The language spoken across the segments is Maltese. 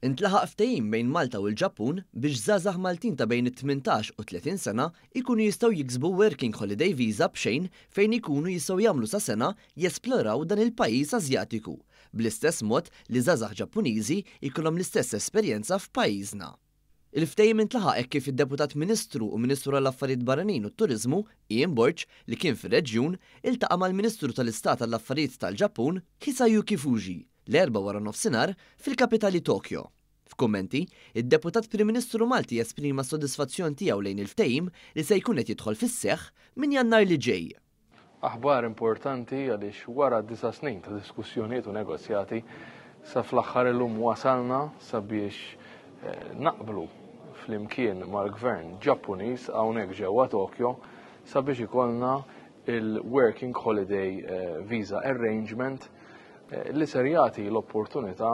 Intlaħaq ftehim bejn Malta u l-Ġappun biex żgħażagħ Maltin ta' bejn it-18 u 30 sena jkunu jistgħu jiksbu Working Holiday Visa b'xejn fejn ikunu jistgħu jagħmlu sa sena jesploraw dan il-pajjiż Asjatiku, bl-istess mod li żgħażagħ Ġappuniżi jkollhom l-istess esperjenza f'pajjiżna. Il-ftehim intlaħaq hekk kif id-Deputat Ministru u Ministru għall-Affarijiet Barranin u t-Turiżmu Ian Borch li kien fir-reġjun iltaqa' mal-Ministru tal-Istat għall-Affarijiet tal-Ġappun Hisayuki Fuji l-4 wara nofsinhar fil-kapitali Tokyo. F'kummenti, id-Deputat Prim Ministru Malti esprima s-sodisfazzjon tiegħu lejn il-ftehim li se jkun qed jidħol fis-seħħ minn Jannar li ġej. Aħbar importanti għaliex wara 9 snin ta' diskussjonijiet u negozjati sa fl-aħħar illum wasalna sabiex naqblu flimkien mal-Gvern Ġappuniż hawnhekk ġewwa Tokyo sabiex ikollna il-Working Holiday Visa Arrangement li ser jagħti l-opportunità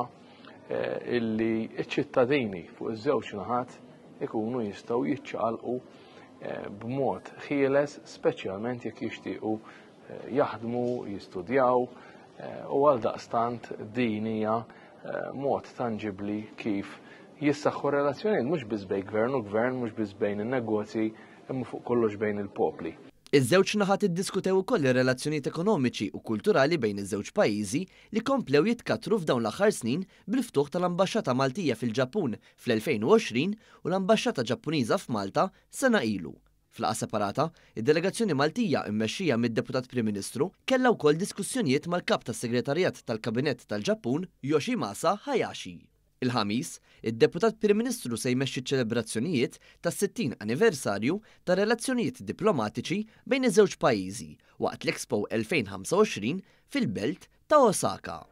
illi ċ-ċittadini fuq iż-żewġ naħat ikunu jistgħu jiċċaqalqu b'mod ħieles, speċjalment jekk jixtiequ jaħdmu, jistudjaw u għaldaqstant din hija mod tangibbli kif jissaħħu relazzjonijiet mhux biss bejn gvern u gvern, mhux biss bejn in-negozji, imma fuq kollox bejn il-popli. Iż-żewġ naħat iddiskutew ukoll ir-relazzjonijiet ekonomiċi u kulturali bejn iż-żewġ pajjiżi li komplew jitkattru f'dawn l-aħħar snin bil-ftuħ tal-Ambaxxata Maltija fil-Ġappun fl-2020 u l-Ambaxxata Ġappuniża f'Malta sena ilu. F'laqgħa separata, id-delegazzjoni Maltija mmexxija mid-Deputat Prim Ministru kellha wkoll diskussjonijiet mal-Kap tas-Segretarjat tal-Kabinett tal-Ġappun Yoshimasa Hayashi. Il-ħamis, id-Deputat Prim Ministru se jmexxi ċ-ċelebrazzjonijiet tas-60 anniversarju ta' relazzjonijiet diplomatiċi bejn iż-żewġ pajjiżi waqt l-Expo 2025 fil-belt ta' Osaka.